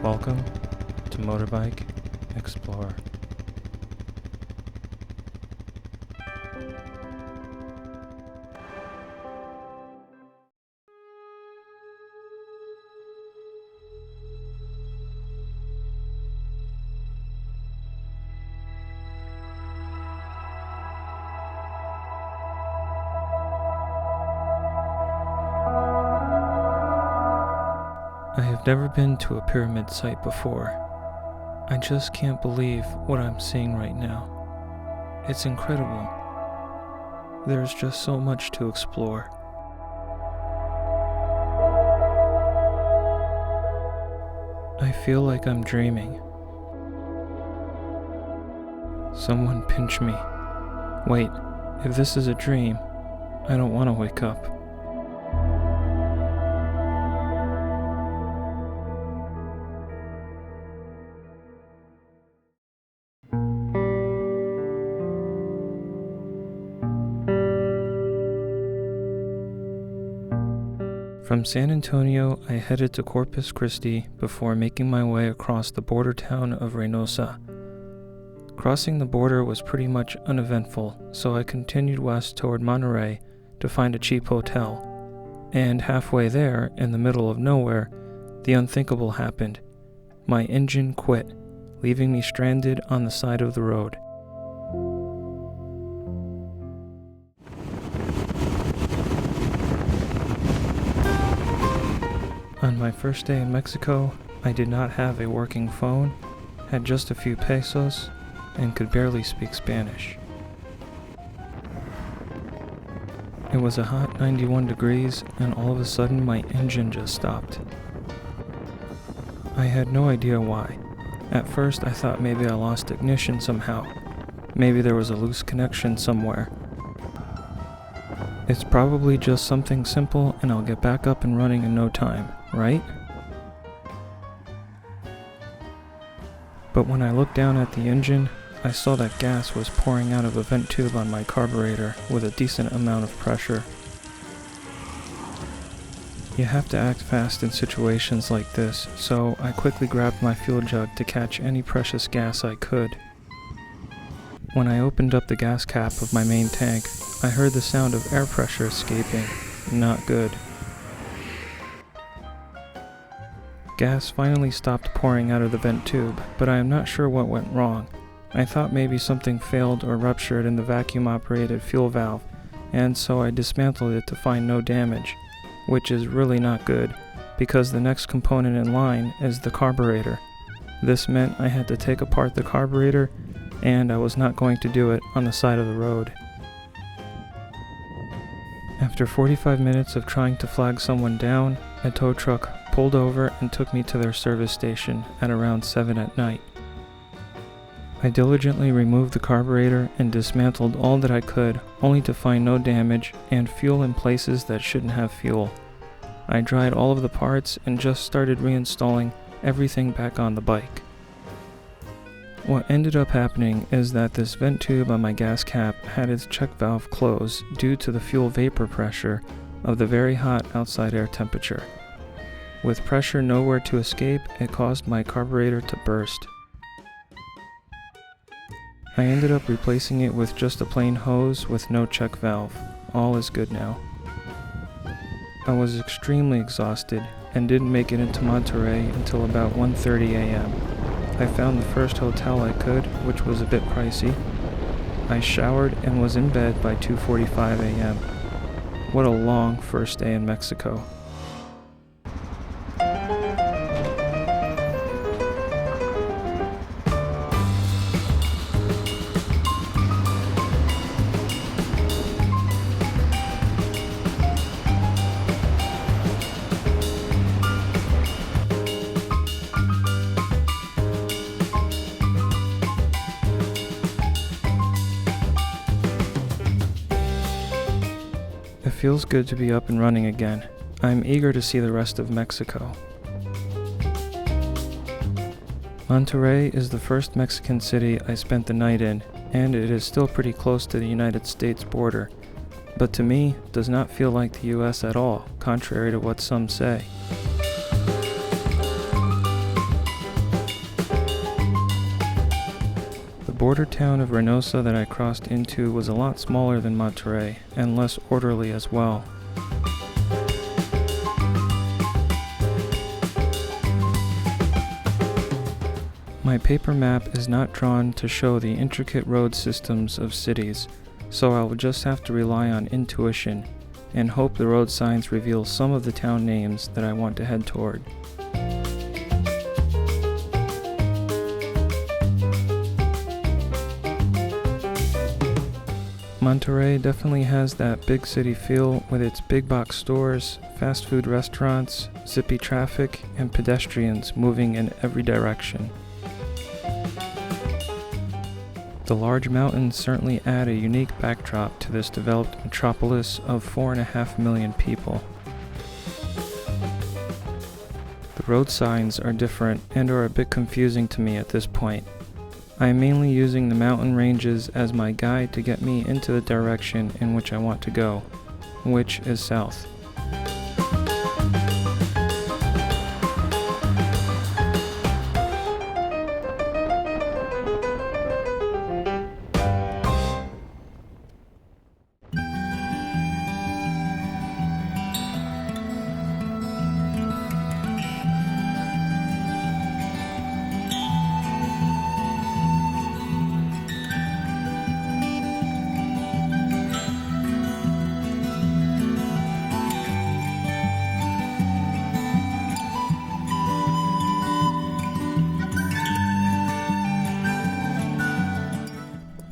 Welcome to Motorbike Explorer. I have never been to a pyramid site before. I just can't believe what I'm seeing right now. It's incredible. There's just so much to explore. I feel like I'm dreaming. Someone pinch me. Wait, if this is a dream, I don't want to wake up. From San Antonio, I headed to Corpus Christi before making my way across the border town of Reynosa. Crossing the border was pretty much uneventful, so I continued west toward Monterey to find a cheap hotel. And halfway there, in the middle of nowhere, the unthinkable happened. My engine quit, leaving me stranded on the side of the road. On my first day in Mexico, I did not have a working phone, had just a few pesos, and could barely speak Spanish. It was a hot 91 degrees, and all of a sudden my engine just stopped. I had no idea why. At first I thought maybe I lost ignition somehow. Maybe there was a loose connection somewhere. It's probably just something simple and I'll get back up and running in no time, right? But when I looked down at the engine, I saw that gas was pouring out of a vent tube on my carburetor with a decent amount of pressure. You have to act fast in situations like this, so I quickly grabbed my fuel jug to catch any precious gas I could. When I opened up the gas cap of my main tank, I heard the sound of air pressure escaping. Not good. Gas finally stopped pouring out of the vent tube, but I am not sure what went wrong. I thought maybe something failed or ruptured in the vacuum-operated fuel valve, and so I dismantled it to find no damage, which is really not good, because the next component in line is the carburetor. This meant I had to take apart the carburetor, and I was not going to do it on the side of the road. After 45 minutes of trying to flag someone down, a tow truck pulled over and took me to their service station at around 7 at night. I diligently removed the carburetor and dismantled all that I could, only to find no damage and fuel in places that shouldn't have fuel. I dried all of the parts and just started reinstalling everything back on the bike. What ended up happening is that this vent tube on my gas cap had its check valve closed due to the fuel vapor pressure of the very hot outside air temperature. With pressure nowhere to escape, it caused my carburetor to burst. I ended up replacing it with just a plain hose with no check valve. All is good now. I was extremely exhausted and didn't make it into Monterey until about 1:30 a.m. I found the first hotel I could, which was a bit pricey. I showered and was in bed by 2:45 a.m. What a long first day in Mexico. It feels good to be up and running again. I'm eager to see the rest of Mexico. Monterey is the first Mexican city I spent the night in, and it is still pretty close to the United States border, but to me does not feel like the US at all, contrary to what some say. border town of Reynosa that I crossed into was a lot smaller than Monterey, and less orderly as well. My paper map is not drawn to show the intricate road systems of cities, so I will just have to rely on intuition, and hope the road signs reveal some of the town names that I want to head toward. Monterey definitely has that big city feel with its big box stores, fast food restaurants, zippy traffic, and pedestrians moving in every direction. The large mountains certainly add a unique backdrop to this developed metropolis of 4.5 million people. The road signs are different and are a bit confusing to me at this point. I am mainly using the mountain ranges as my guide to get me into the direction in which I want to go, which is south.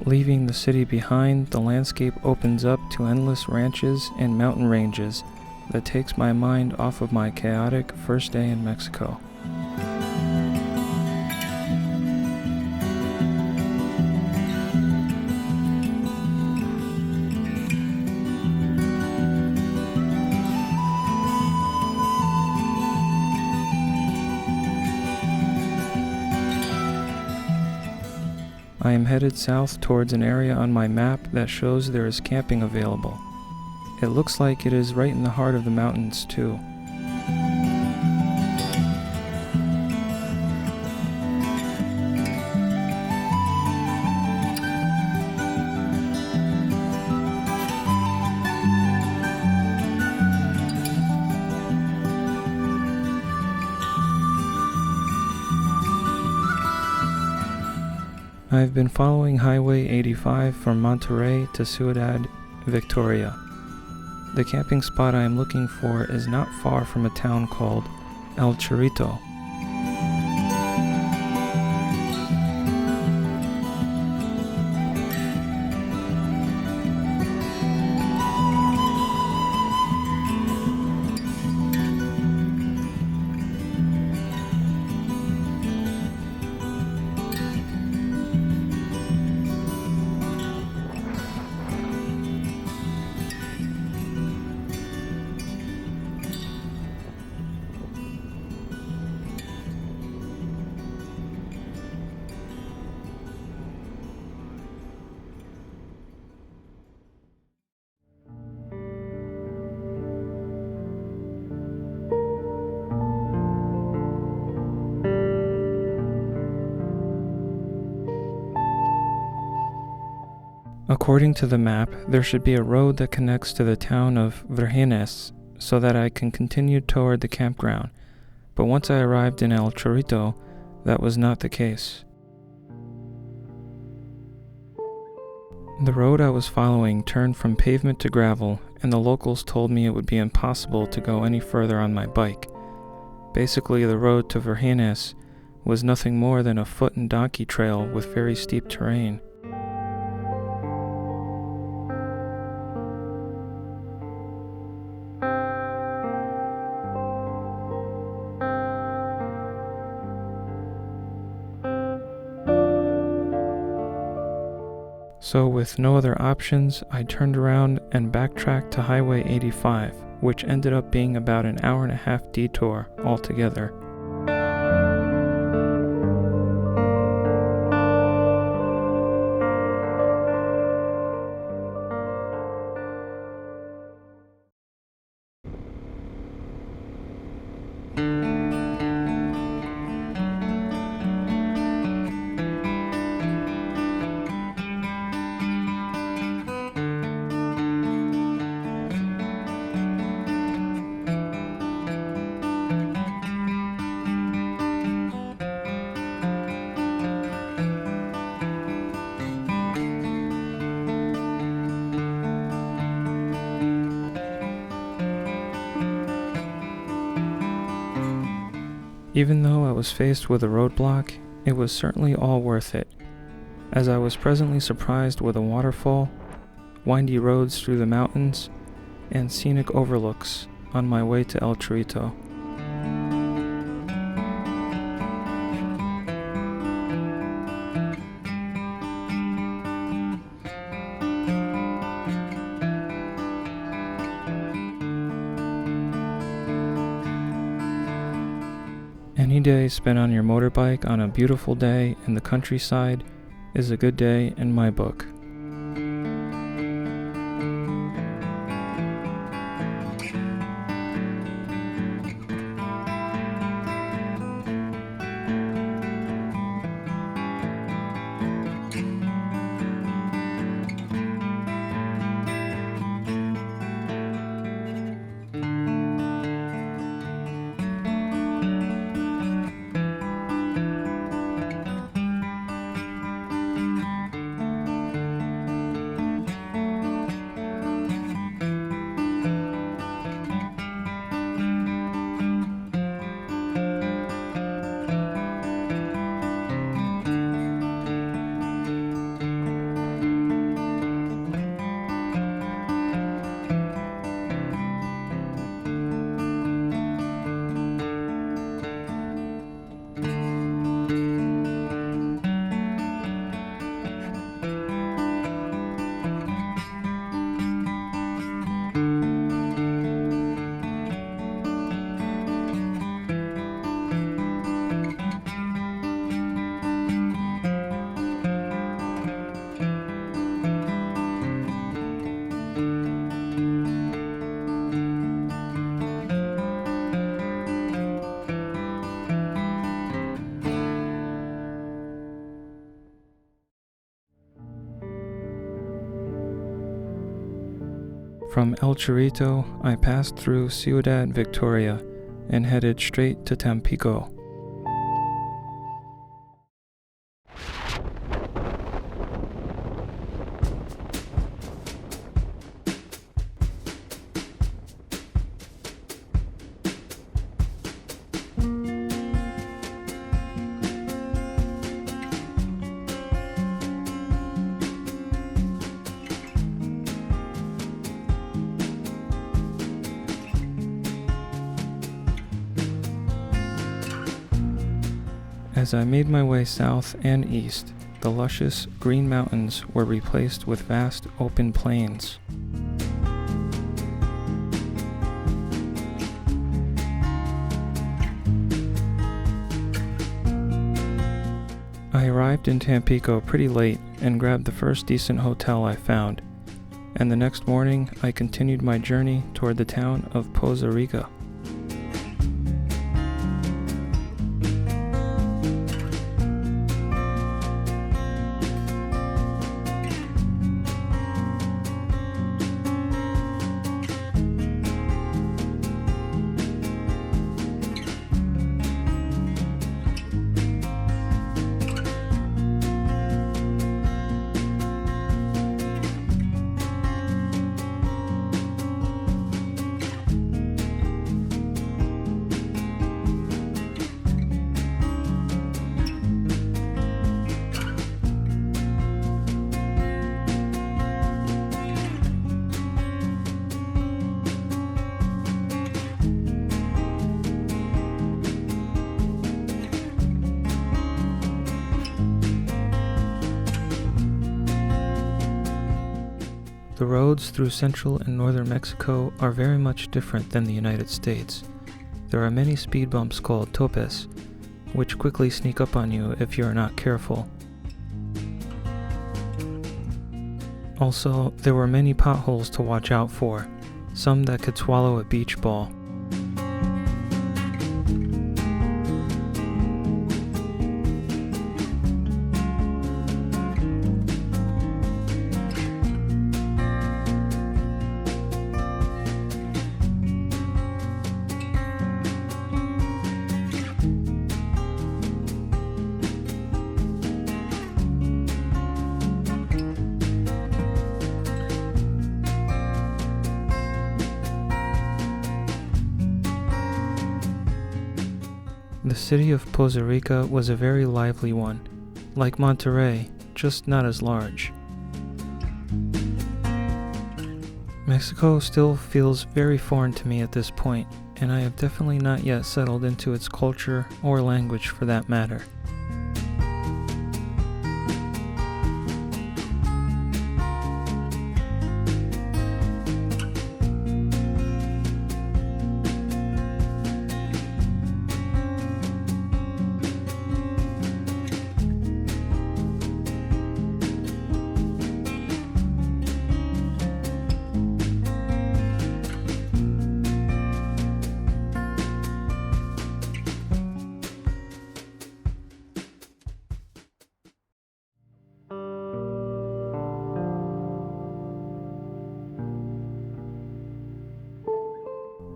Leaving the city behind, the landscape opens up to endless ranches and mountain ranges that takes my mind off of my chaotic first day in Mexico. I am headed south towards an area on my map that shows there is camping available. It looks like it is right in the heart of the mountains too. I've been following Highway 85 from Monterey to Ciudad Victoria. The camping spot I am looking for is not far from a town called El Chorrito. According to the map, there should be a road that connects to the town of Vilches so that I can continue toward the campground, but once I arrived in El Chorrito, that was not the case. The road I was following turned from pavement to gravel, and the locals told me it would be impossible to go any further on my bike. Basically, the road to Vilches was nothing more than a foot and donkey trail with very steep terrain. So with no other options, I turned around and backtracked to Highway 85, which ended up being about an hour-and-a-half detour altogether. Even though I was faced with a roadblock, it was certainly all worth it, as I was presently surprised with a waterfall, windy roads through the mountains, and scenic overlooks on my way to El Chorrito. Any day spent on your motorbike on a beautiful day in the countryside is a good day in my book. From El Chorrito, I passed through Ciudad Victoria and headed straight to Tampico. As I made my way south and east, the luscious green mountains were replaced with vast open plains. I arrived in Tampico pretty late and grabbed the first decent hotel I found, and the next morning I continued my journey toward the town of Poza Rica. The roads through central and northern Mexico are very much different than the United States. There are many speed bumps called topes, which quickly sneak up on you if you are not careful. Also, there were many potholes to watch out for, some that could swallow a beach ball. The city of Costa Rica was a very lively one, like Monterey, just not as large. Mexico still feels very foreign to me at this point, and I have definitely not yet settled into its culture or language for that matter.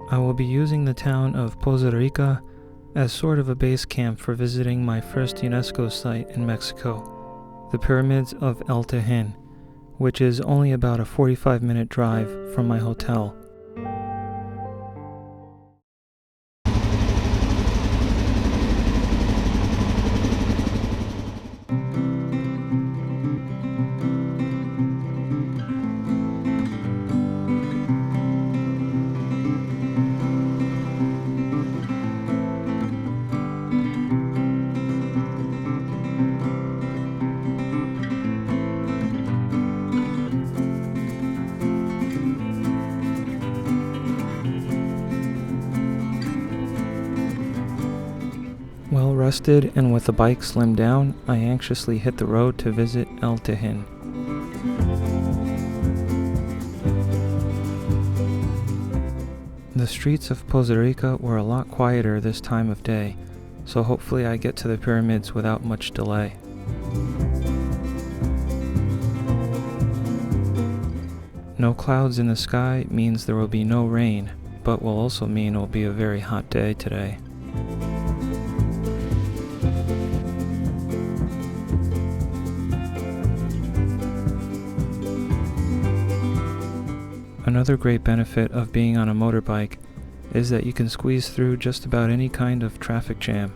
I will be using the town of Costa Rica as sort of a base camp for visiting my first UNESCO site in Mexico, the Pyramids of El Tajin, which is only about a 45-minute drive from my hotel. Well rested and with the bike slimmed down, I anxiously hit the road to visit El Tajin. The streets of Costa Rica were a lot quieter this time of day, so hopefully I get to the pyramids without much delay. No clouds in the sky means there will be no rain, but will also mean it will be a very hot day today. Another great benefit of being on a motorbike is that you can squeeze through just about any kind of traffic jam.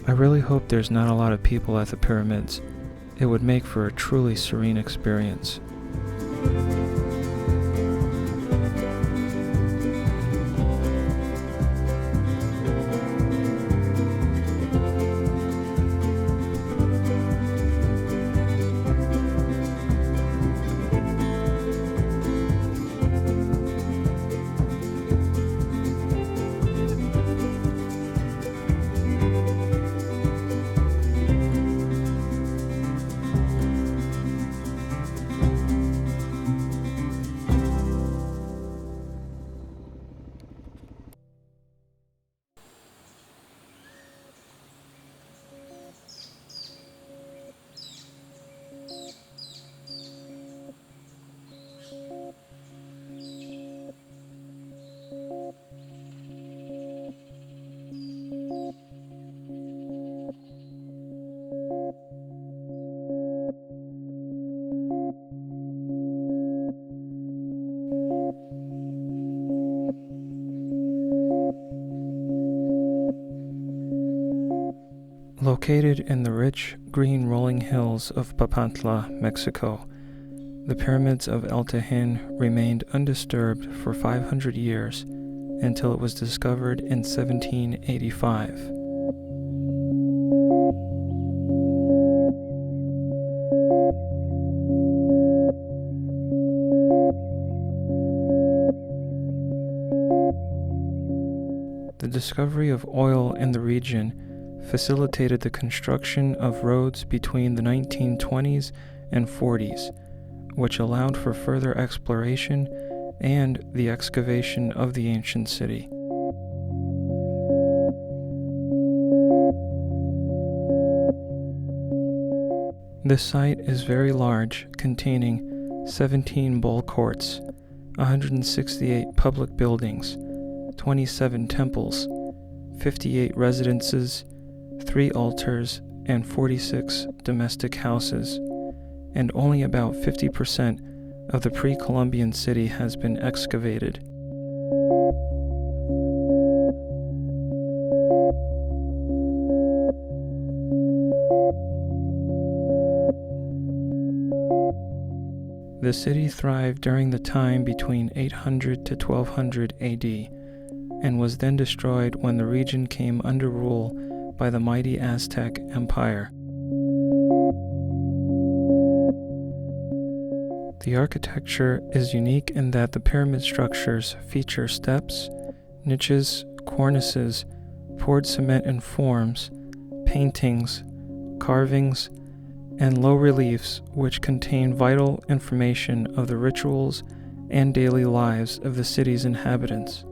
I really hope there's not a lot of people at the pyramids. It would make for a truly serene experience. Located in the rich, green rolling hills of Papantla, Mexico, the pyramids of El Tajin remained undisturbed for 500 years until it was discovered in 1785. The discovery of oil in the region facilitated the construction of roads between the 1920s and 40s, which allowed for further exploration and the excavation of the ancient city. This site is very large, containing 17 bowl courts, 168 public buildings, 27 temples, 58 residences, 3 altars, and 46 domestic houses, and only about 50% of the pre-Columbian city has been excavated. The city thrived during the time between 800 to 1200 AD, and was then destroyed when the region came under rule by the mighty Aztec Empire. The architecture is unique in that the pyramid structures feature steps, niches, cornices, poured cement and forms, paintings, carvings, and low reliefs which contain vital information of the rituals and daily lives of the city's inhabitants.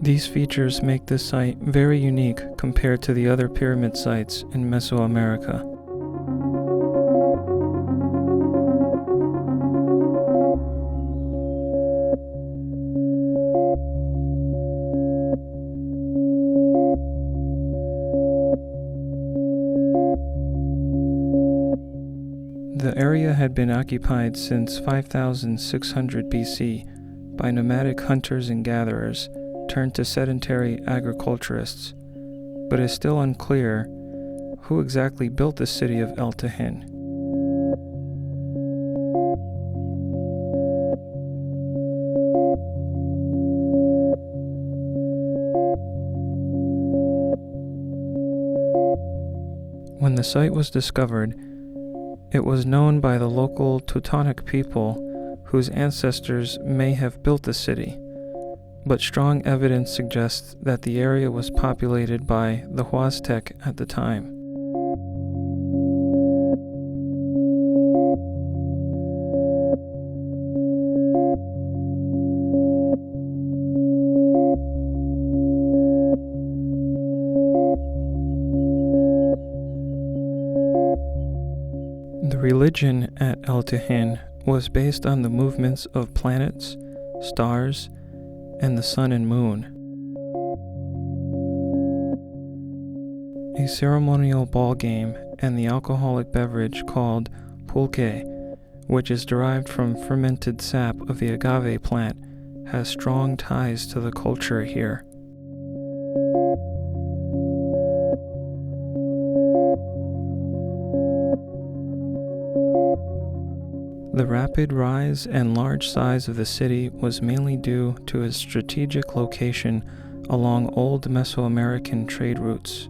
These features make this site very unique compared to the other pyramid sites in Mesoamerica. The area had been occupied since 5600 BC by nomadic hunters and gatherers turned to sedentary agriculturists, but is still unclear who exactly built the city of El Tajin. When the site was discovered, it was known by the local Teutonic people whose ancestors may have built the city, but strong evidence suggests that the area was populated by the Huastec at the time. The religion at El Tajin was based on the movements of planets, stars, and the sun and moon. A ceremonial ball game and the alcoholic beverage called pulque, which is derived from fermented sap of the agave plant, has strong ties to the culture here. The rapid rise and large size of the city was mainly due to its strategic location along old Mesoamerican trade routes.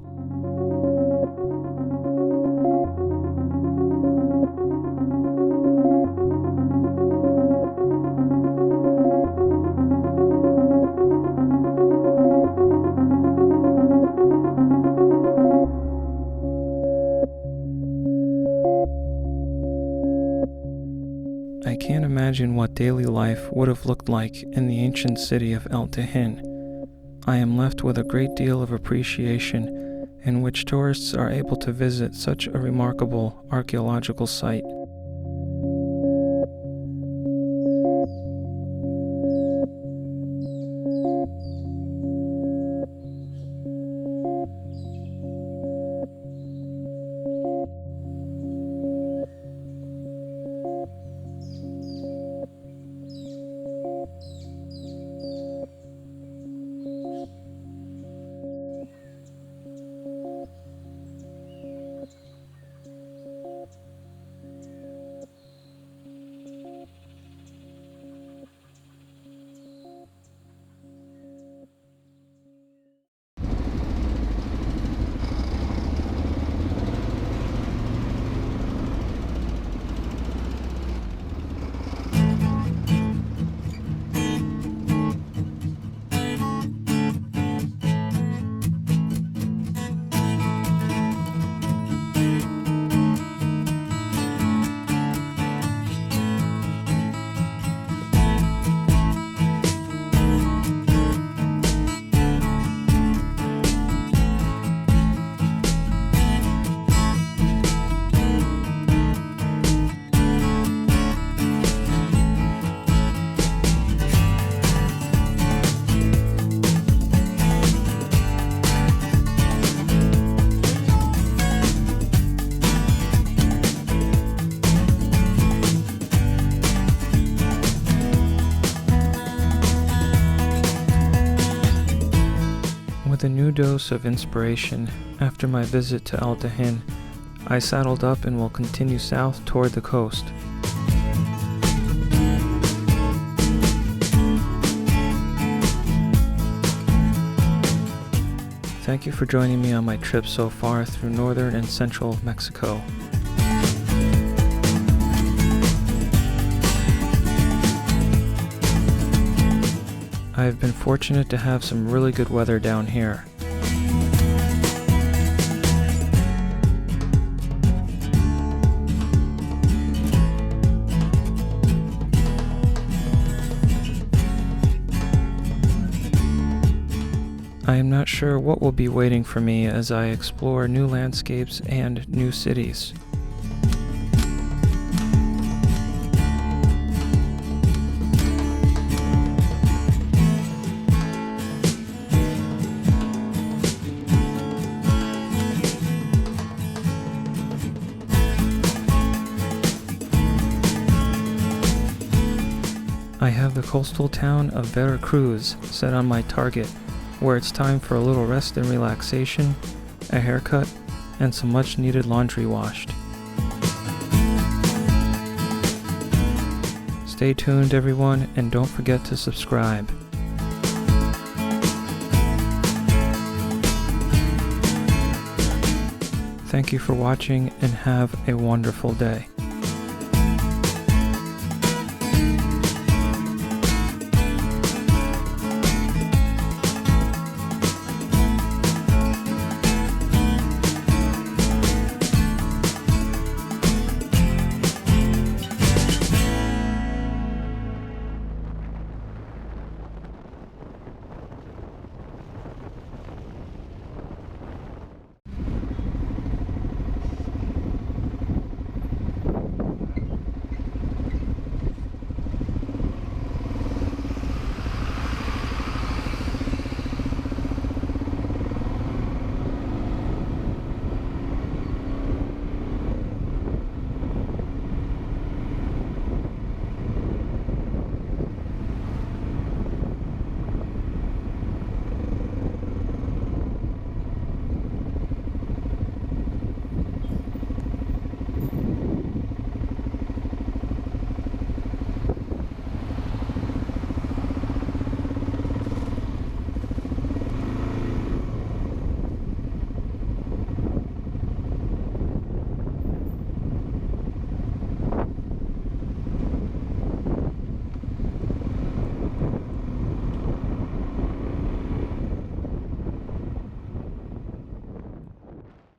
I can't imagine what daily life would have looked like in the ancient city of El Tajin. I am left with a great deal of appreciation in which tourists are able to visit such a remarkable archaeological site. a new dose of inspiration after my visit to Tajin, I saddled up and will continue south toward the coast. Thank you for joining me on my trip so far through northern and central Mexico. I have been fortunate to have some really good weather down here. I am not sure what will be waiting for me as I explore new landscapes and new cities. I have the coastal town of Veracruz set on my target, where it's time for a little rest and relaxation, a haircut, and some much needed laundry washed. Stay tuned everyone, and don't forget to subscribe. Thank you for watching and have a wonderful day.